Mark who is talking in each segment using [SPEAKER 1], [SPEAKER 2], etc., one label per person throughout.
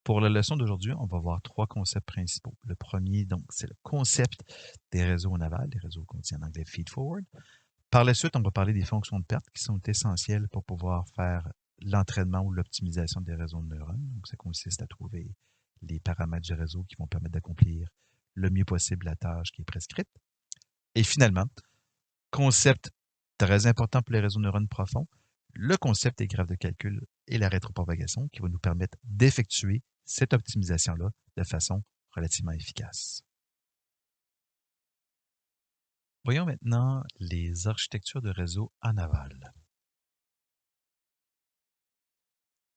[SPEAKER 1] Pour la leçon d'aujourd'hui, on va voir trois concepts principaux. Le premier, donc, c'est le concept des réseaux en aval, des réseaux qu'on dit en anglais feed-forward. Par la suite, on va parler des fonctions de perte qui sont essentielles pour pouvoir faire l'entraînement ou l'optimisation des réseaux de neurones. Donc, ça consiste à trouver les paramètres du réseau qui vont permettre d'accomplir le mieux possible la tâche qui est prescrite. Et finalement, concept très important pour les réseaux de neurones profonds, le concept des graphes de calcul et la rétropropagation qui va nous permettre d'effectuer cette optimisation-là de façon relativement efficace. Voyons maintenant les architectures de réseaux en aval.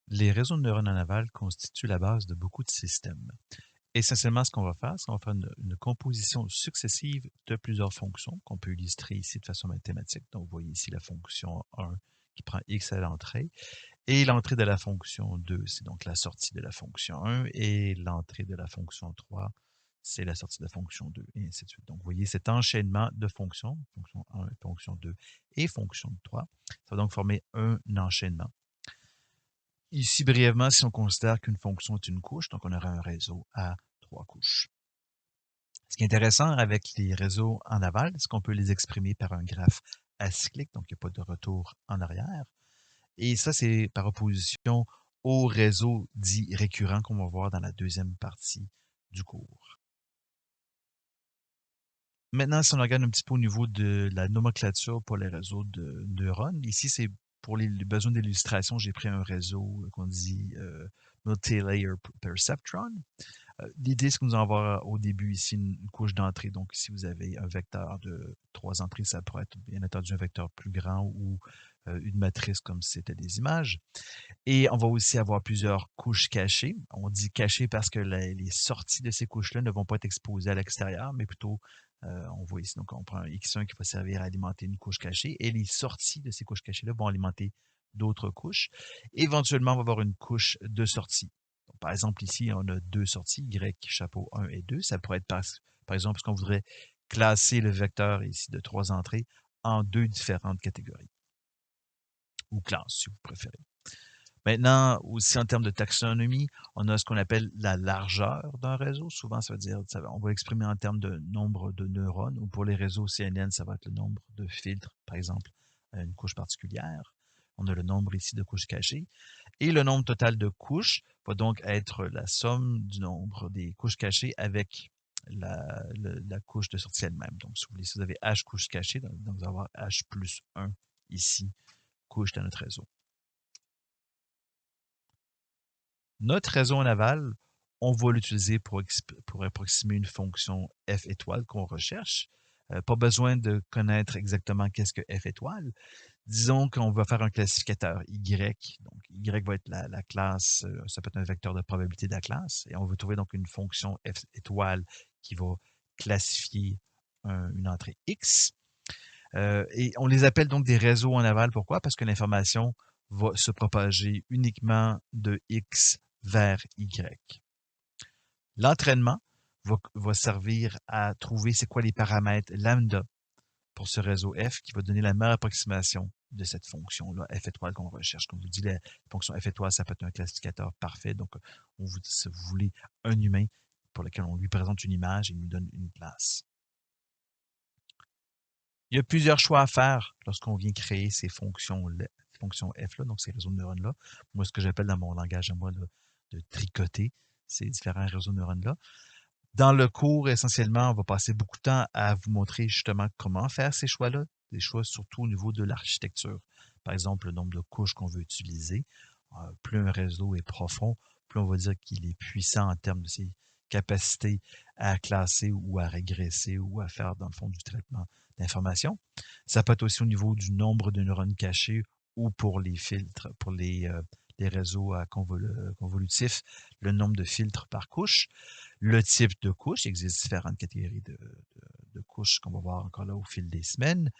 [SPEAKER 1] Les réseaux de neurones en aval constituent la base de beaucoup de systèmes. Essentiellement, ce qu'on va faire, c'est qu'on va faire une composition successive de plusieurs fonctions qu'on peut illustrer ici de façon mathématique. Donc, vous voyez ici la fonction 1 qui prend x à l'entrée. Et l'entrée de la fonction 2, c'est donc la sortie de la fonction 1. Et l'entrée de la fonction 3, c'est la sortie de la fonction 2, et ainsi de suite. Donc, vous voyez cet enchaînement de fonctions, fonction 1, fonction 2 et fonction 3. Ça va donc former un enchaînement. Ici, brièvement, si on considère qu'une fonction est une couche, donc on aura un réseau à 3 couches. Ce qui est intéressant avec les réseaux en aval, c'est qu'on peut les exprimer par un graphe acyclique, donc il n'y a pas de retour en arrière. Et ça, c'est par opposition au réseau dit récurrent qu'on va voir dans la deuxième partie du cours. Maintenant, si on regarde un petit peu au niveau de la nomenclature pour les réseaux de neurones, ici, c'est pour les besoins d'illustration, j'ai pris un réseau qu'on dit multi-layer perceptron. L'idée, c'est que nous allons avoir au début ici une couche d'entrée. Donc, si vous avez un vecteur de 3 entrées, ça pourrait être bien entendu un vecteur plus grand ou une matrice comme si c'était des images. Et on va aussi avoir plusieurs couches cachées. On dit cachées parce que les sorties de ces couches-là ne vont pas être exposées à l'extérieur, mais plutôt, on voit ici, donc on prend un X1 qui va servir à alimenter une couche cachée, et les sorties de ces couches cachées-là vont alimenter d'autres couches. Éventuellement, on va avoir une couche de sortie. Donc, par exemple, ici, on a deux sorties, Y, chapeau 1 et 2. Ça pourrait être par exemple, parce qu'on voudrait classer le vecteur ici de 3 entrées en deux différentes catégories, ou classes, si vous préférez. Maintenant, aussi en termes de taxonomie, on a ce qu'on appelle la largeur d'un réseau. Souvent, ça veut dire, on va l'exprimer en termes de nombre de neurones, ou pour les réseaux CNN, ça va être le nombre de filtres, par exemple, à une couche particulière. On a le nombre ici de couches cachées. Et le nombre total de couches va donc être la somme du nombre des couches cachées avec la couche de sortie elle-même. Donc, si vous avez H couches cachées, donc vous allez avoir H plus 1 ici, couche dans notre réseau. Notre réseau en aval, on va l'utiliser pour approximer une fonction f étoile qu'on recherche. Pas besoin de connaître exactement qu'est-ce que f étoile. Disons qu'on va faire un classificateur Y. Donc, Y va être la classe, ça peut être un vecteur de probabilité de la classe. Et on veut trouver donc une fonction f étoile qui va classifier une entrée X. Et on les appelle donc des réseaux en aval. Pourquoi? Parce que l'information va se propager uniquement de X vers Y. L'entraînement va servir à trouver c'est quoi les paramètres lambda pour ce réseau F qui va donner la meilleure approximation de cette fonction-là, F étoile qu'on recherche. Comme je vous dis, la fonction F étoile, ça peut être un classificateur parfait. Donc, si vous voulez un humain pour lequel on lui présente une image et il nous donne une classe. Il y a plusieurs choix à faire lorsqu'on vient créer ces fonctions F-là, donc ces réseaux de neurones-là. Moi, ce que j'appelle dans mon langage à moi de tricoter ces différents réseaux de neurones-là. Dans le cours, essentiellement, on va passer beaucoup de temps à vous montrer justement comment faire ces choix-là, des choix surtout au niveau de l'architecture. Par exemple, le nombre de couches qu'on veut utiliser. Plus un réseau est profond, plus on va dire qu'il est puissant en termes de ses capacités à classer ou à régresser ou à faire, dans le fond, du traitement d'informations. Ça peut être aussi au niveau du nombre de neurones cachés ou pour les filtres, pour les réseaux convolutifs, le nombre de filtres par couche. Le type de couche, il existe différentes catégories de couches qu'on va voir encore là au fil des semaines.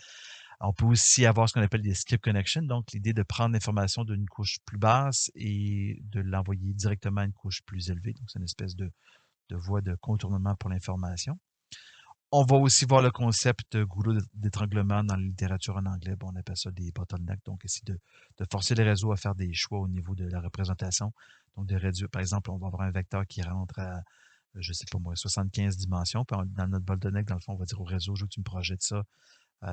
[SPEAKER 1] On peut aussi avoir ce qu'on appelle des skip connections, donc l'idée de prendre l'information d'une couche plus basse et de l'envoyer directement à une couche plus élevée. Donc, c'est une espèce de voie de contournement pour l'information. On va aussi voir le concept de goulot d'étranglement dans la littérature en anglais. Bon, on appelle ça des bottlenecks. Donc, essayer de forcer les réseaux à faire des choix au niveau de la représentation. Donc, de réduire, par exemple, on va avoir un vecteur qui rentre à, je sais pas moi, 75 dimensions. Puis dans notre bottleneck, dans le fond, on va dire au réseau, je veux que tu me projettes ça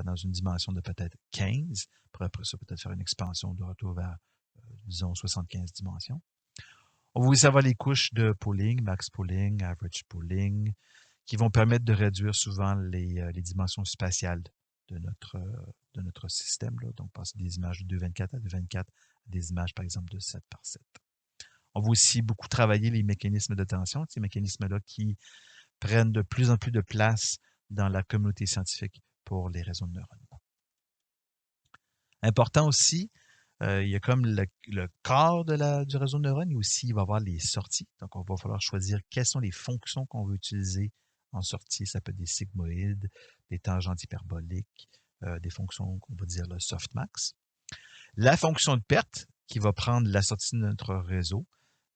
[SPEAKER 1] dans une dimension de peut-être 15. Pour après ça, peut-être faire une expansion de retour vers, disons, 75 dimensions. On va aussi avoir les couches de pooling, max pooling, average pooling, qui vont permettre de réduire souvent les dimensions spatiales de notre système. Là. Donc, passer des images de 224 à 224 à des images, par exemple, de 7 par 7. On va aussi beaucoup travailler les mécanismes de tension, ces mécanismes-là qui prennent de plus en plus de place dans la communauté scientifique pour les réseaux de neurones. Important aussi, il y a comme le corps du réseau de neurones, et aussi il va y avoir les sorties. Donc, on va falloir choisir quelles sont les fonctions qu'on veut utiliser en sortie. Ça peut être des sigmoïdes, des tangentes hyperboliques, des fonctions qu'on va dire le softmax. La fonction de perte, qui va prendre la sortie de notre réseau,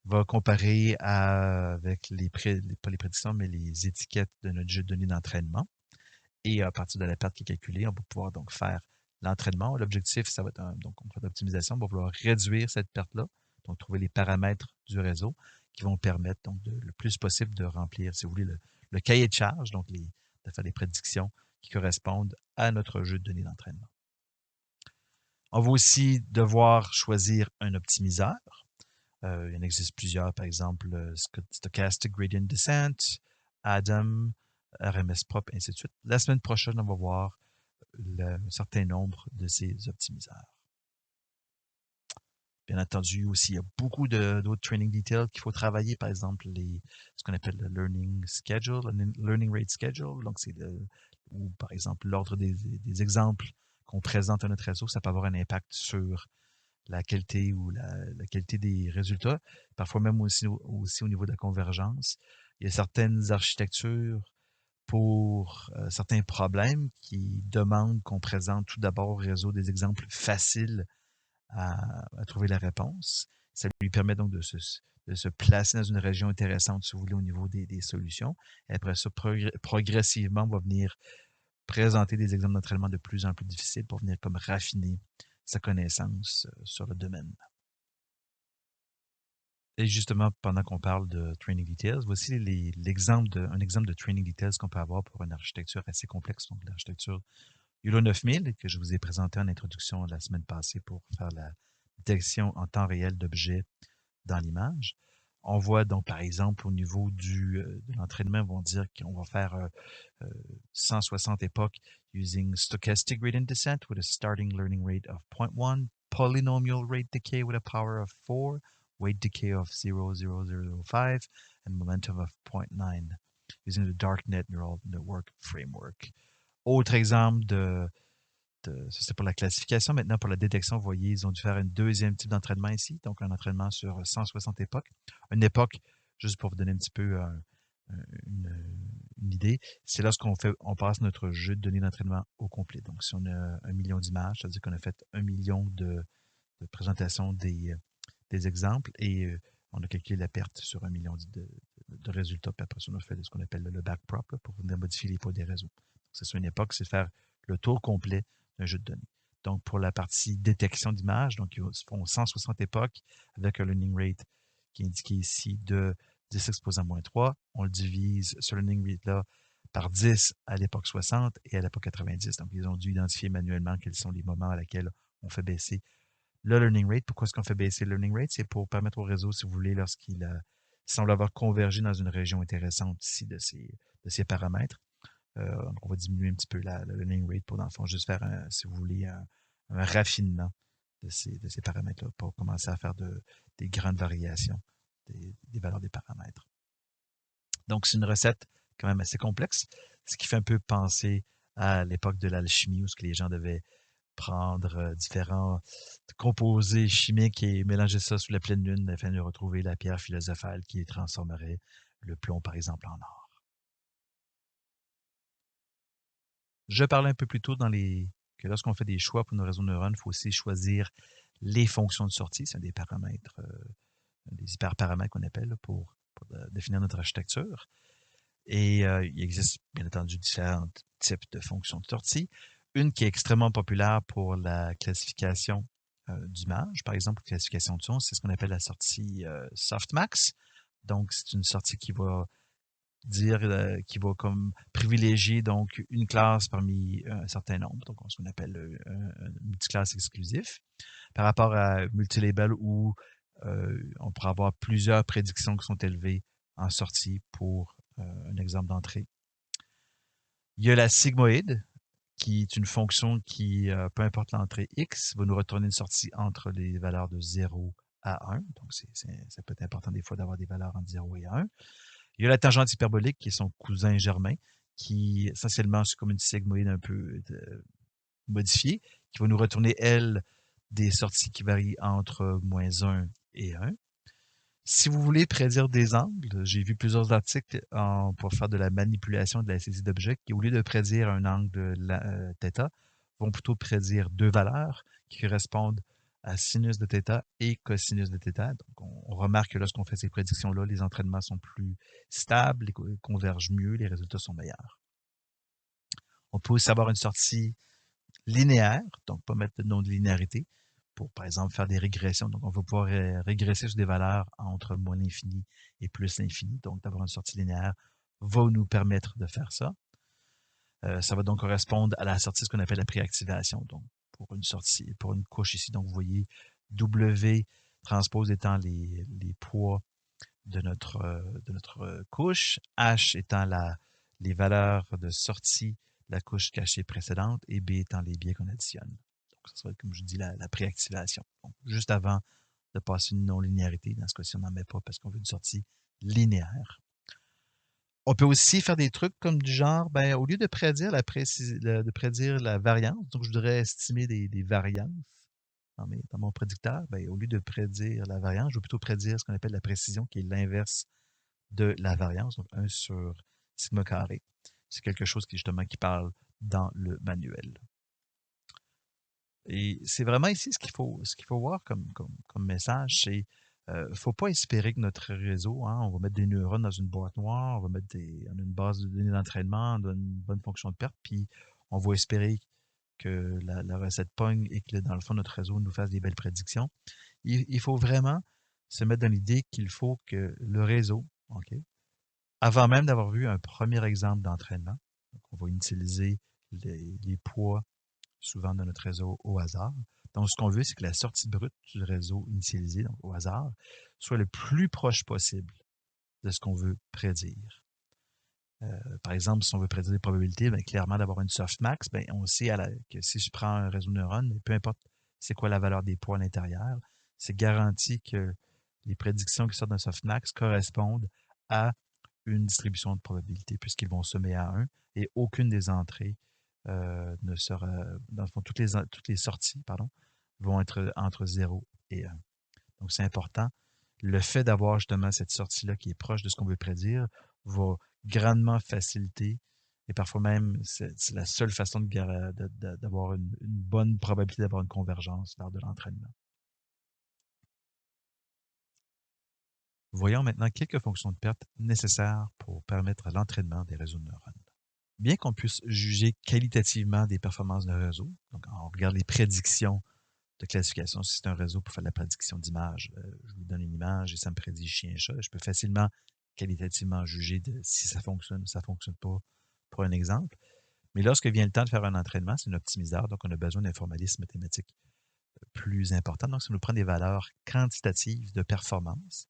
[SPEAKER 1] va comparer avec pas les prédictions, mais les étiquettes de notre jeu de données d'entraînement. Et à partir de la perte qui est calculée, on va pouvoir donc faire l'entraînement. L'objectif, ça va être donc on fait l'optimisation, on va vouloir réduire cette perte-là, donc trouver les paramètres du réseau qui vont permettre donc le plus possible de remplir, si vous voulez, le cahier de charge, donc de faire des prédictions qui correspondent à notre jeu de données d'entraînement. On va aussi devoir choisir un optimiseur. Il en existe plusieurs, par exemple, Stochastic Gradient Descent, Adam, RMS Prop, ainsi de suite. La semaine prochaine, on va voir un certain nombre de ces optimiseurs. Bien entendu, aussi, il y a beaucoup d'autres training details qu'il faut travailler, par exemple, ce qu'on appelle le learning schedule, le learning rate schedule. Donc, c'est ou par exemple, l'ordre des exemples qu'on présente à notre réseau, ça peut avoir un impact sur la qualité ou la qualité des résultats, parfois même aussi au niveau de la convergence. Il y a certaines architectures pour certains problèmes qui demandent qu'on présente tout d'abord au réseau des exemples faciles à trouver la réponse. Ça lui permet donc de se placer dans une région intéressante, si vous voulez, au niveau des solutions. Et après ça, progressivement, on va venir présenter des exemples d'entraînement de plus en plus difficiles pour venir comme raffiner sa connaissance sur le domaine. Et justement, pendant qu'on parle de training details, voici un exemple de training details qu'on peut avoir pour une architecture assez complexe, donc l'architecture YOLO 9000 que je vous ai présenté en introduction la semaine passée pour faire la détection en temps réel d'objets dans l'image. On voit donc, par exemple, au niveau de l'entraînement, on va dire qu'on va faire 160 époques using stochastic gradient descent with a starting learning rate of 0.1, polynomial rate decay with a power of 4, weight decay of 0.0005, and momentum of 0.9 using the DarkNet Neural Network Framework. Autre exemple ça c'est pour la classification. Maintenant, pour la détection, vous voyez, ils ont dû faire un deuxième type d'entraînement ici, donc un entraînement sur 160 époques. Une époque, juste pour vous donner un petit peu une idée, c'est lorsqu'on passe notre jeu de données d'entraînement au complet. Donc, si on a 1 million d'images, ça veut dire qu'on a fait 1 million de présentations des exemples et on a calculé la perte sur 1 million de résultats. Puis après ça, on a fait ce qu'on appelle le backprop pour venir modifier les poids des réseaux. C'est sur une époque, c'est faire le tour complet d'un jeu de données. Donc, pour la partie détection d'images, donc ils font 160 époques avec un learning rate qui est indiqué ici de 10 exposant moins 3. On le divise ce learning rate-là par 10 à l'époque 60 et à l'époque 90. Donc, ils ont dû identifier manuellement quels sont les moments à laquelle on fait baisser le learning rate. Pourquoi est-ce qu'on fait baisser le learning rate? C'est pour permettre au réseau, si vous voulez, lorsqu'il semble avoir convergé dans une région intéressante ici de ces paramètres, on va diminuer un petit peu le learning rate pour, dans le fond, juste faire, si vous voulez, un raffinement de ces paramètres-là pour commencer à faire des grandes variations des valeurs des paramètres. Donc, c'est une recette quand même assez complexe, ce qui fait un peu penser à l'époque de l'alchimie où ce que les gens devaient prendre différents composés chimiques et mélanger ça sous la pleine lune afin de retrouver la pierre philosophale qui transformerait le plomb, par exemple, en or. Je parlais un peu plus tôt que lorsqu'on fait des choix pour nos réseaux de neurones, il faut aussi choisir les fonctions de sortie. C'est des paramètres, des hyperparamètres qu'on appelle pour définir notre architecture. Et il existe bien entendu différents types de fonctions de sortie. Une qui est extrêmement populaire pour la classification d'image, par exemple, classification de son, c'est ce qu'on appelle la sortie softmax. Donc, c'est une sortie qui va dire qui va comme privilégier donc une classe parmi un certain nombre, donc ce qu'on appelle un multiclasse exclusif, par rapport à multilabel où on pourrait avoir plusieurs prédictions qui sont élevées en sortie pour un exemple d'entrée. Il y a la sigmoïde, qui est une fonction qui, peu importe l'entrée x, va nous retourner une sortie entre les valeurs de 0 à 1. Donc, ça peut être important des fois d'avoir des valeurs entre 0 et 1. Il y a la tangente hyperbolique, qui est son cousin germain, qui essentiellement, c'est comme une sigmoïde un peu modifiée, qui va nous retourner, elle, des sorties qui varient entre -1 et 1. Si vous voulez prédire des angles, j'ai vu plusieurs articles pour faire de la manipulation de la saisie d'objets qui, au lieu de prédire un angle θ, vont plutôt prédire deux valeurs qui correspondent à sinus de θ et cosinus de θ. Donc, on remarque que lorsqu'on fait ces prédictions-là, les entraînements sont plus stables, convergent mieux, les résultats sont meilleurs. On peut aussi avoir une sortie linéaire, donc pas mettre de nom de linéarité, pour, par exemple, faire des régressions. Donc, on va pouvoir régresser sur des valeurs entre moins l'infini et plus l'infini. Donc, d'avoir une sortie linéaire va nous permettre de faire ça. Ça va donc correspondre à la sortie, ce qu'on appelle la préactivation. Donc, pour une sortie, pour une couche ici, donc vous voyez W transpose étant les poids de notre couche, H étant les valeurs de sortie de la couche cachée précédente et B étant les biais qu'on additionne. Donc, ça serait, comme je dis, la préactivation. Donc, juste avant de passer une non-linéarité, dans ce cas-ci, on n'en met pas parce qu'on veut une sortie linéaire. On peut aussi faire des trucs comme du genre, ben, au lieu de prédire de prédire la variance, donc je voudrais estimer des variances dans mon prédicteur, ben, au lieu de prédire la variance, je vais plutôt prédire ce qu'on appelle la précision, qui est l'inverse de la variance, donc 1 sur sigma carré. C'est quelque chose qui, justement, qui parle dans le manuel. Et c'est vraiment ici ce qu'il faut voir comme message, c'est faut pas espérer que notre réseau, hein, on va mettre des neurones dans une boîte noire, on va mettre on a une base de données d'entraînement, on a une bonne fonction de perte, puis on va espérer que la recette pogne et que dans le fond, notre réseau nous fasse des belles prédictions. Il faut vraiment se mettre dans l'idée qu'il faut que le réseau, OK, avant même d'avoir vu un premier exemple d'entraînement, on va utiliser les poids souvent dans notre réseau au hasard. Donc, ce qu'on veut, c'est que la sortie brute du réseau initialisé, donc au hasard, soit le plus proche possible de ce qu'on veut prédire. Par exemple, si on veut prédire des probabilités, bien, clairement, d'avoir une softmax, bien, on sait que si je prends un réseau de neurones, peu importe c'est quoi la valeur des poids à l'intérieur, c'est garanti que les prédictions qui sortent d'un softmax correspondent à une distribution de probabilité puisqu'ils vont sommer à 1 et aucune des entrées ne sera, dans le fond, toutes les sorties, pardon, vont être entre 0 et 1. Donc, c'est important. Le fait d'avoir justement cette sortie-là qui est proche de ce qu'on veut prédire va grandement faciliter et parfois même, c'est la seule façon d'avoir une bonne probabilité d'avoir une convergence lors de l'entraînement. Voyons maintenant quelques fonctions de perte nécessaires pour permettre l'entraînement des réseaux de neurones. Bien qu'on puisse juger qualitativement des performances d'un réseau, donc on regarde les prédictions de classification, si c'est un réseau pour faire de la prédiction d'image, je vous donne une image et ça me prédit chien et chat, je peux facilement qualitativement juger de si ça fonctionne ou ça ne fonctionne pas pour un exemple. Mais lorsque vient le temps de faire un entraînement, c'est un optimiseur, donc on a besoin d'un formalisme mathématique plus important. Donc, ça nous prend des valeurs quantitatives de performance.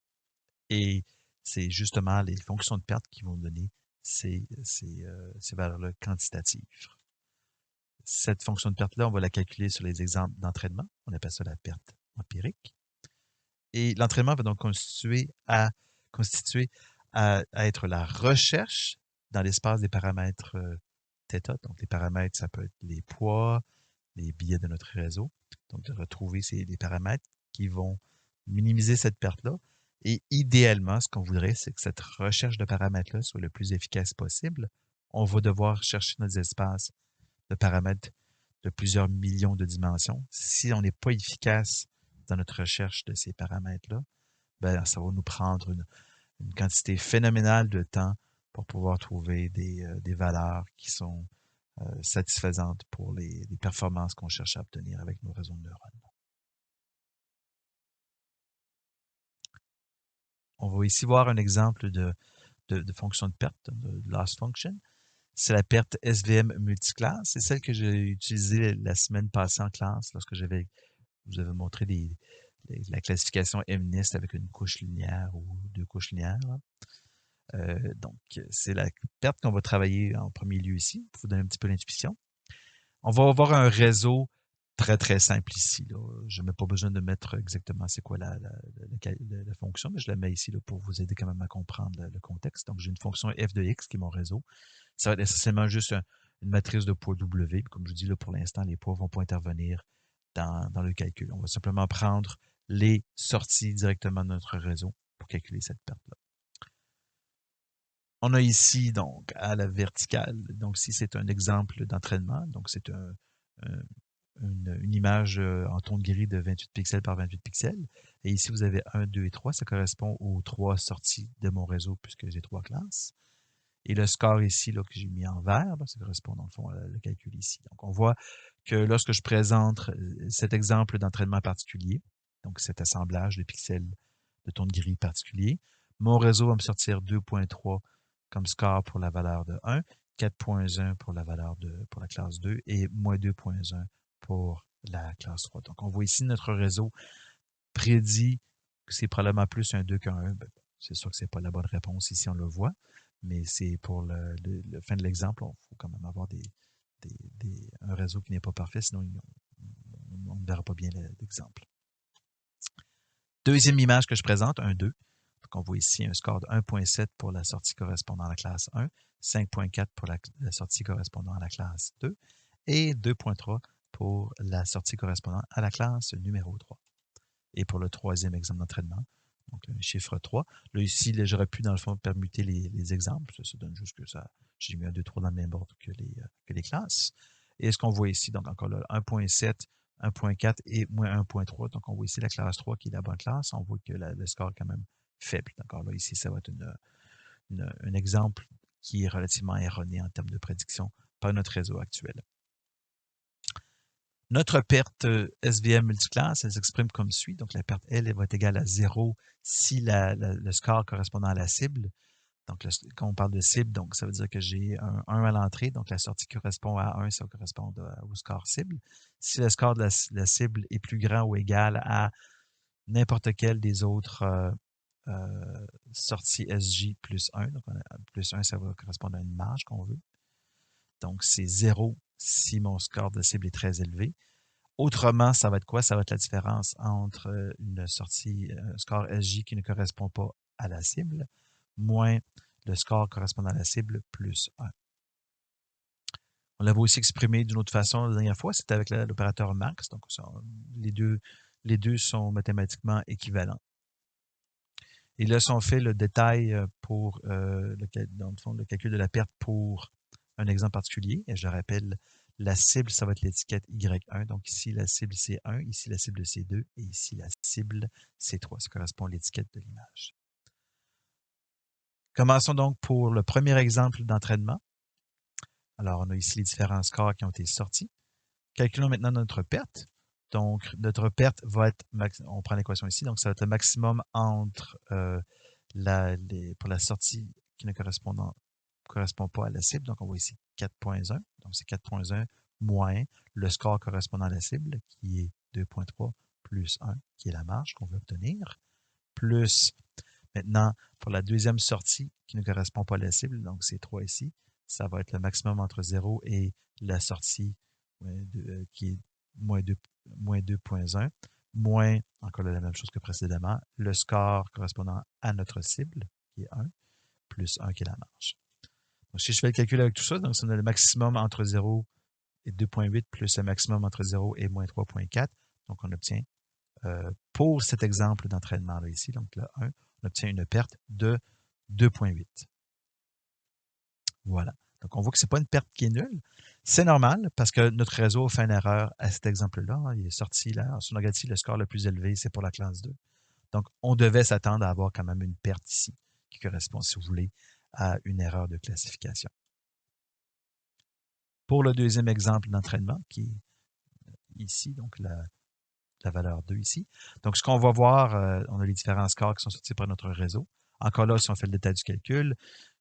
[SPEAKER 1] Et c'est justement les fonctions de perte qui vont donner ces valeurs-là quantitatives. Cette fonction de perte-là, on va la calculer sur les exemples d'entraînement. On appelle ça la perte empirique. Et l'entraînement va donc constituer à être la recherche dans l'espace des paramètres θ. Donc, les paramètres, ça peut être les poids, les biais de notre réseau. Donc, de retrouver les paramètres qui vont minimiser cette perte-là. Et idéalement, ce qu'on voudrait, c'est que cette recherche de paramètres-là soit le plus efficace possible. On va devoir chercher dans des espaces de paramètres de plusieurs millions de dimensions. Si on n'est pas efficace dans notre recherche de ces paramètres-là, ben, ça va nous prendre une quantité phénoménale de temps pour pouvoir trouver des valeurs qui sont satisfaisantes pour les performances qu'on cherche à obtenir avec nos réseaux de neurones. On va ici voir un exemple de fonction de perte, de loss function. C'est la perte SVM multiclasse. C'est celle que j'ai utilisée la semaine passée en classe lorsque je vous avais montré la classification MNIST avec une couche linéaire ou deux couches linéaires. Donc, c'est la perte qu'on va travailler en premier lieu ici, pour vous donner un petit peu l'intuition. On va avoir un réseau très, très simple ici. Là. Je n'ai pas besoin de mettre exactement c'est quoi la fonction, mais je la mets ici là, pour vous aider quand même à comprendre le contexte. Donc, j'ai une fonction f de x qui est mon réseau. Ça va être essentiellement juste une matrice de poids W. Comme je vous dis, là, pour l'instant, les poids ne vont pas intervenir dans le calcul. On va simplement prendre les sorties directement de notre réseau pour calculer cette perte-là. On a ici, donc, à la verticale, donc si c'est un exemple d'entraînement, donc c'est une image en ton gris de 28 pixels par 28 pixels. Et ici, vous avez 1, 2 et 3. Ça correspond aux 3 sorties de mon réseau puisque j'ai 3 classes. Et le score ici, là, que j'ai mis en vert, là, ça correspond dans le fond le calcul ici. Donc, on voit que lorsque je présente cet exemple d'entraînement particulier, donc cet assemblage de pixels de ton gris particulier, mon réseau va me sortir 2.3 comme score pour la valeur de 1, 4.1 pour la valeur pour la classe 2 et moins 2.1 pour la classe 3. Donc, on voit ici notre réseau prédit que c'est probablement plus un 2 qu'un 1. Ben, c'est sûr que ce n'est pas la bonne réponse ici, on le voit, mais c'est pour le fin de l'exemple, il faut quand même avoir un réseau qui n'est pas parfait, sinon on ne verra pas bien l'exemple. Deuxième image que je présente, un 2. Donc, on voit ici un score de 1.7 pour la sortie correspondant à la classe 1, 5.4 pour la sortie correspondant à la classe 2 et 2.3 pour la sortie correspondant à la classe numéro 3. Et pour le troisième exemple d'entraînement, donc le chiffre 3. Là, ici, j'aurais pu, dans le fond, permuter les exemples. Ça donne juste que j'ai mis un 2, 3 dans le même ordre que les classes. Et ce qu'on voit ici, donc encore là, 1.7, 1.4 et moins 1.3. Donc, on voit ici la classe 3 qui est la bonne classe. On voit que le score est quand même faible. D'accord, là, ici, ça va être un exemple qui est relativement erroné en termes de prédiction par notre réseau actuel. Notre perte SVM multiclasse, elle s'exprime comme suit. Donc, la perte L va être égale à 0 si le score correspondant à la cible. Donc, quand on parle de cible, donc ça veut dire que j'ai un 1 à l'entrée. Donc, la sortie correspond à 1, ça correspond au score cible. Si le score de la cible est plus grand ou égal à n'importe quel des autres sorties SJ plus 1, donc plus 1, ça va correspondre à une marge qu'on veut. Donc, c'est 0 si mon score de cible est très élevé. Autrement, ça va être quoi? Ça va être la différence entre une sortie score SJ qui ne correspond pas à la cible, moins le score correspondant à la cible, plus 1. On l'avait aussi exprimé d'une autre façon la dernière fois, c'était avec l'opérateur max. Donc, les deux sont mathématiquement équivalents. Et là, si on fait le détail pour dans le fond, le calcul de la perte pour un exemple particulier, et je rappelle, la cible, ça va être l'étiquette Y1. Donc ici, la cible, c'est 1. Ici, la cible, c'est 2. Et ici, la cible, c'est 3. Ça correspond à l'étiquette de l'image. Commençons donc pour le premier exemple d'entraînement. Alors, on a ici les différents scores qui ont été sortis. Calculons maintenant notre perte. Donc, notre perte va être, on prend l'équation ici, donc ça va être le maximum entre pour la sortie qui ne correspond pas à la cible. Donc, on voit ici 4.1. Donc, c'est 4.1 moins le score correspondant à la cible, qui est 2.3 plus 1, qui est la marge qu'on veut obtenir, plus maintenant, pour la deuxième sortie qui ne correspond pas à la cible, donc c'est 3 ici, ça va être le maximum entre 0 et la sortie qui est moins 2.1, moins, encore la même chose que précédemment, le score correspondant à notre cible, qui est 1, plus 1 qui est la marge. Donc, si je fais le calcul avec tout ça, donc on a le maximum entre 0 et 2.8 plus le maximum entre 0 et moins 3.4. Donc, on obtient, pour cet exemple d'entraînement-là ici, donc le 1, on obtient une perte de 2.8. Voilà. Donc, on voit que ce n'est pas une perte qui est nulle. C'est normal parce que notre réseau a fait une erreur à cet exemple-là. Il est sorti là, sur Nogati, le score le plus élevé, c'est pour la classe 2. Donc, on devait s'attendre à avoir quand même une perte ici qui correspond, si vous voulez, à une erreur de classification. Pour le deuxième exemple d'entraînement, qui est ici, donc la valeur 2 ici. Donc, ce qu'on va voir, on a les différents scores qui sont sortis par notre réseau. Encore là, si on fait le détail du calcul,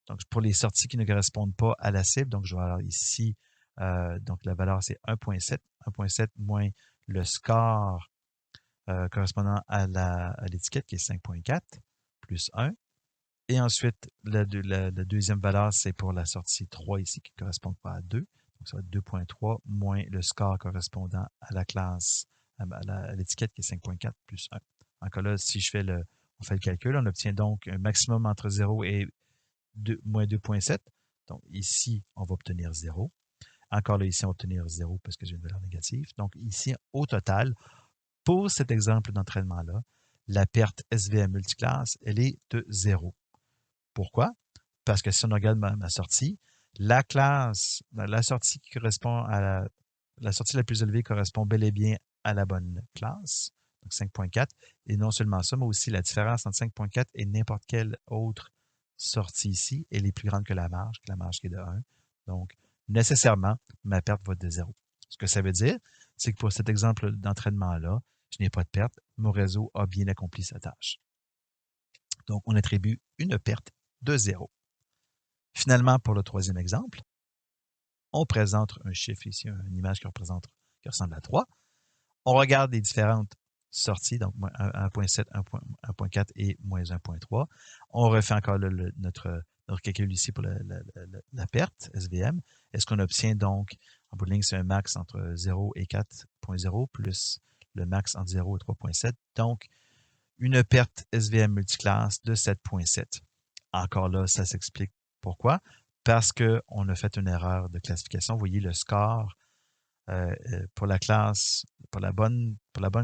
[SPEAKER 1] donc pour les sorties qui ne correspondent pas à la cible, donc je vais avoir ici, donc la valeur c'est 1.7, 1.7 moins le score correspondant à l'étiquette qui est 5.4 plus 1. Et ensuite, la deuxième valeur, c'est pour la sortie 3 ici qui ne correspond pas à 2. Donc, ça va être 2.3 moins le score correspondant à la classe, à l'étiquette qui est 5.4 plus 1. Encore là, si on fait le calcul, on obtient donc un maximum entre 0 et moins 2.7. Donc, ici, on va obtenir 0. Encore là, ici, on va obtenir 0 parce que j'ai une valeur négative. Donc, ici, au total, pour cet exemple d'entraînement-là, la perte SVM multiclasse, elle est de 0. Pourquoi? Parce que si on regarde ma sortie, la sortie qui correspond à la sortie la plus élevée correspond bel et bien à la bonne classe, donc 5.4. Et non seulement ça, mais aussi la différence entre 5.4 et n'importe quelle autre sortie ici, elle est plus grande que la marge qui est de 1. Donc, nécessairement, ma perte va être de 0. Ce que ça veut dire, c'est que pour cet exemple d'entraînement-là, je n'ai pas de perte, mon réseau a bien accompli sa tâche. Donc, on attribue une perte de 0. Finalement, pour le troisième exemple, on présente un chiffre ici, une image qui ressemble à 3. On regarde les différentes sorties, donc 1.7, 1.4 et moins 1.3. On refait encore notre calcul ici pour la perte SVM. Est-ce qu'on obtient donc, en bout de ligne, c'est un max entre 0 et 4.0 plus le max entre 0 et 3.7. Donc, une perte SVM multiclasse de 7.7. Encore là, ça s'explique pourquoi. Parce qu'on a fait une erreur de classification. Vous voyez le score pour la classe, pour la bonne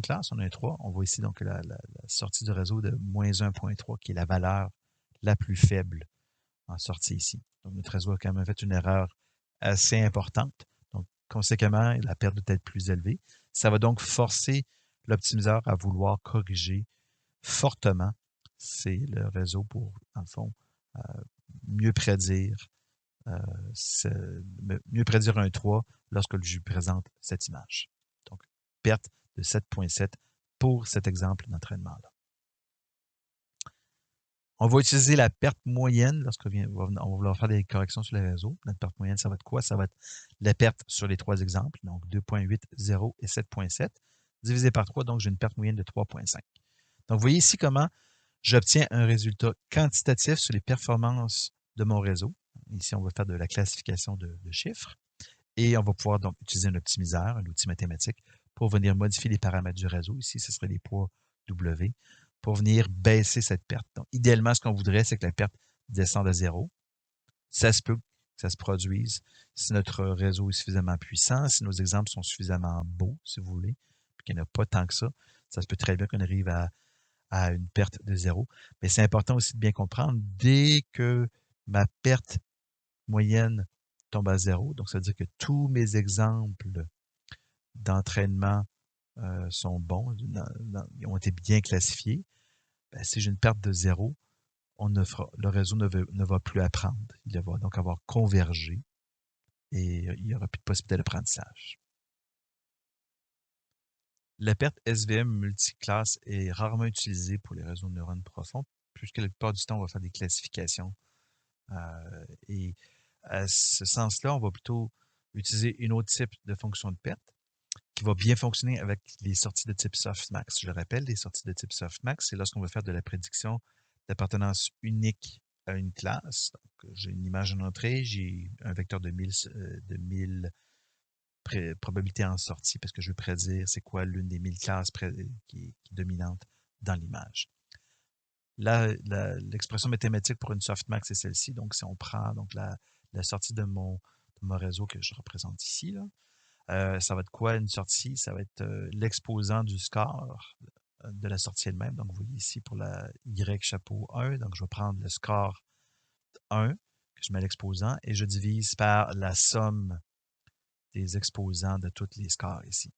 [SPEAKER 1] classe, on a un 3. On voit ici donc la sortie du réseau de moins 1.3, qui est la valeur la plus faible en sortie ici. Donc, notre réseau a quand même fait une erreur assez importante. Donc, conséquemment, la perte doit être plus élevée. Ça va donc forcer l'optimiseur à vouloir corriger fortement, c'est le réseau pour, dans le fond, mieux prédire mieux prédire un 3 lorsque je lui présente cette image. Donc, perte de 7.7 pour cet exemple d'entraînement-là. On va utiliser la perte moyenne lorsqu'on va vouloir faire des corrections sur les réseaux. Notre perte moyenne, ça va être quoi? Ça va être la perte sur les trois exemples, donc 2.8, 0 et 7.7, divisé par 3, donc j'ai une perte moyenne de 3.5. Donc, vous voyez ici comment j'obtiens un résultat quantitatif sur les performances de mon réseau. Ici, on va faire de la classification de chiffres et on va pouvoir donc utiliser un optimiseur, un outil mathématique, pour venir modifier les paramètres du réseau. Ici, ce serait les poids W, pour venir baisser cette perte. Donc, idéalement, ce qu'on voudrait, c'est que la perte descende à 0. Ça se peut que ça se produise si notre réseau est suffisamment puissant, si nos exemples sont suffisamment beaux, si vous voulez, puis qu'il n'y en a pas tant que ça. Ça se peut très bien qu'on arrive à une perte de 0. Mais c'est important aussi de bien comprendre, dès que ma perte moyenne tombe à 0, donc ça veut dire que tous mes exemples d'entraînement sont bons, ils ont été bien classifiés. Ben, si j'ai une perte de 0, le réseau ne va plus apprendre. Il va donc avoir convergé et il n'y aura plus de possibilité d'apprentissage. La perte SVM multiclasse est rarement utilisée pour les réseaux de neurones profonds, puisque la plupart du temps, on va faire des classifications. Et à ce sens-là, on va plutôt utiliser une autre type de fonction de perte qui va bien fonctionner avec les sorties de type softmax. Je le rappelle, les sorties de type softmax, c'est lorsqu'on veut faire de la prédiction d'appartenance unique à une classe. J'ai une image en entrée, j'ai un vecteur de 1000 probabilités en sortie parce que je veux prédire c'est quoi l'une des 1000 classes qui est dominante dans l'image. L'expression mathématique pour une softmax, c'est celle-ci. Donc, si on prend donc la sortie de mon réseau que je représente ici, là, ça va être quoi une sortie? Ça va être l'exposant du score de la sortie elle-même. Donc, vous voyez ici pour la Y chapeau 1. Donc, je vais prendre le score 1 que je mets à l'exposant et je divise par la somme des exposants de tous les scores ici.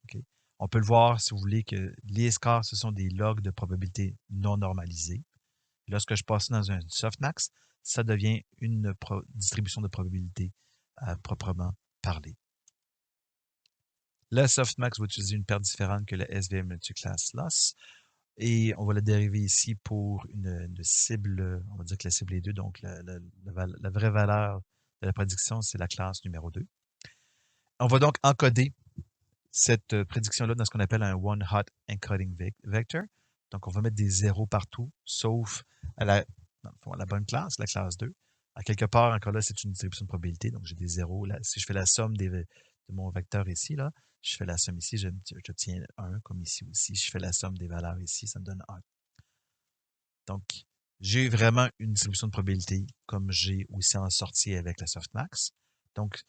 [SPEAKER 1] Okay? On peut le voir, si vous voulez, que les scores, ce sont des logs de probabilité non normalisés. Lorsque je passe dans un softmax, ça devient une distribution de probabilité à proprement parler. Le softmax va utiliser une paire différente que le SVM multiclass loss. Et on va le dériver ici pour une cible, on va dire que la cible est 2, donc la vraie valeur de la prédiction, c'est la classe numéro 2. On va donc encoder cette prédiction-là dans ce qu'on appelle un one-hot encoding vector. Donc, on va mettre des zéros partout, sauf à la bonne classe, la classe 2. À quelque part, encore là, c'est une distribution de probabilité. Donc, j'ai des zéros. Là, si je fais la somme de mon vecteur ici, là, je fais la somme ici, j'obtiens 1, comme ici aussi. Je fais la somme des valeurs ici, ça me donne 1. Donc, j'ai vraiment une distribution de probabilité, comme j'ai aussi en sortie avec la softmax. Donc,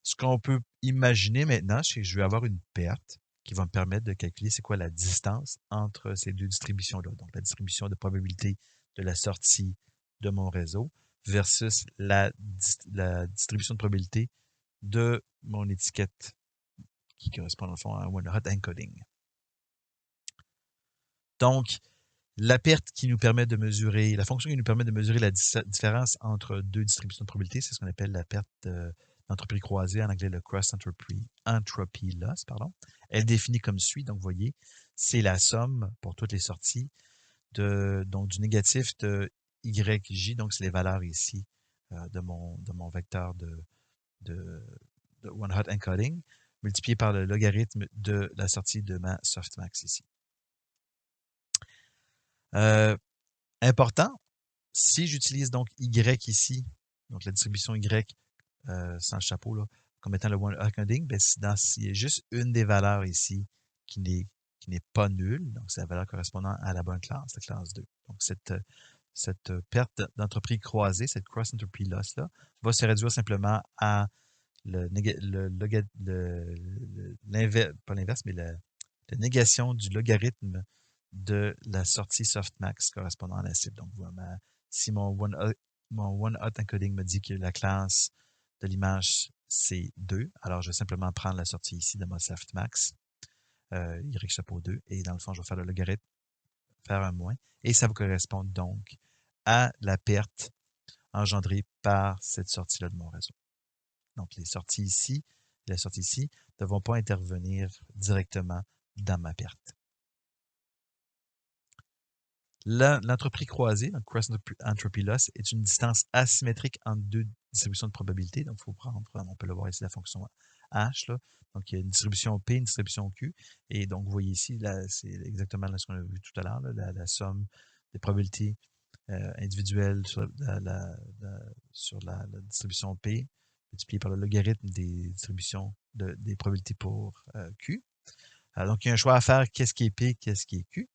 [SPEAKER 1] ce qu'on peut imaginer maintenant, c'est que je vais avoir une perte qui va me permettre de calculer c'est quoi la distance entre ces deux distributions-là. Donc, la distribution de probabilité de la sortie de mon réseau versus la distribution de probabilité de mon étiquette qui correspond, dans le fond, à un one-hot encoding. Donc, la perte qui nous permet de mesurer, la fonction qui nous permet de mesurer la différence entre deux distributions de probabilité, c'est ce qu'on appelle la perte d'entropie croisée, en anglais le cross entropy loss, pardon. Elle est définie comme suit. Donc, vous voyez, c'est la somme pour toutes les sorties donc du négatif de YJ, donc c'est les valeurs ici de mon vecteur de one hot encoding, multiplié par le logarithme de la sortie de ma softmax ici. Important, si j'utilise donc Y ici, donc la distribution Y sans le chapeau, là, comme étant le one hot encoding, ben, il y a juste une des valeurs ici qui n'est pas nulle, donc c'est la valeur correspondant à la bonne classe, la classe 2. Donc cette perte d'entropie croisée, cette cross entropy loss-là, va se réduire simplement à pas l'inverse, mais la négation du logarithme de la sortie softmax correspondant à la cible. Donc, vraiment, si mon one-hot encoding me dit que la classe de l'image, c'est 2, alors je vais simplement prendre la sortie ici de ma softmax, Y chapeau 2, et dans le fond, je vais faire le logarithme, faire un moins, et ça va correspondre donc à la perte engendrée par cette sortie-là de mon réseau. Donc, les sorties ici et la sortie ici ne vont pas intervenir directement dans ma perte. L'entropie croisée, donc cross entropy loss, est une distance asymétrique entre deux distributions de probabilité. Donc, il faut prendre, on peut le voir ici, la fonction H. Là. Donc, il y a une distribution P, une distribution Q. Et donc, vous voyez ici, c'est exactement ce qu'on a vu tout à l'heure, la somme des probabilités individuelles sur la distribution P, multiplié par le logarithme des distributions des probabilités pour Q. Donc, il y a un choix à faire, qu'est-ce qui est P, qu'est-ce qui est Q.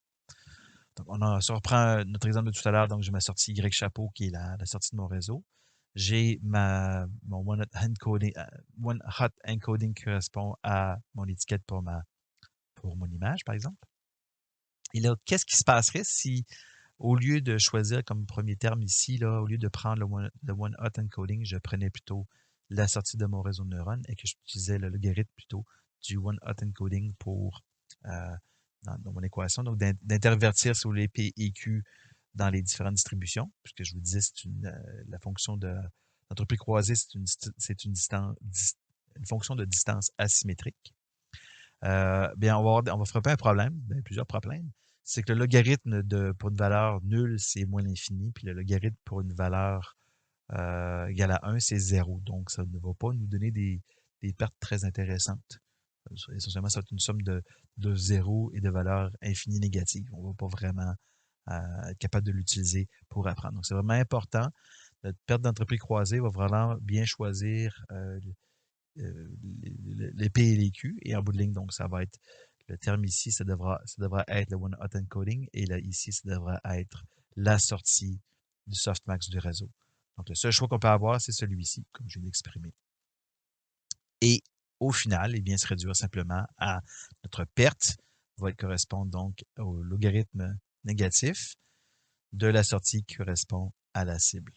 [SPEAKER 1] Donc, si on reprend notre exemple de tout à l'heure, donc j'ai ma sortie Y chapeau qui est la sortie de mon réseau. J'ai mon one hot encoding qui correspond à mon étiquette pour mon image, par exemple. Et là, qu'est-ce qui se passerait si, au lieu de choisir comme premier terme ici, là, au lieu de prendre le one hot encoding, je prenais plutôt la sortie de mon réseau de neurones et que j'utilisais le logarithme plutôt du one hot encoding pour dans mon équation, donc d'intervertir, si vous voulez, P et Q dans les différentes distributions, puisque je vous disais, la fonction d'entropie croisée, c'est une fonction de distance asymétrique. Bien, on va frapper un problème, plusieurs problèmes. C'est que le logarithme pour une valeur nulle, c'est moins l'infini, puis le logarithme pour une valeur égale à 1, c'est 0. Donc, ça ne va pas nous donner des pertes très intéressantes. Essentiellement, ça va être une somme de 0 et de valeurs infinies négatives. On ne va pas vraiment être capable de l'utiliser pour apprendre. Donc, c'est vraiment important. Notre perte d'entropie croisée va vraiment bien choisir les P et les Q. Et en bout de ligne, donc, ça va être le terme ici, ça devra être le one hot encoding. Et là, ici, ça devra être la sortie du softmax du réseau. Donc, le seul choix qu'on peut avoir, c'est celui-ci, comme je viens d'exprimer. Et au final, eh bien, se réduire simplement à notre perte va correspondre donc au logarithme négatif de la sortie qui correspond à la cible.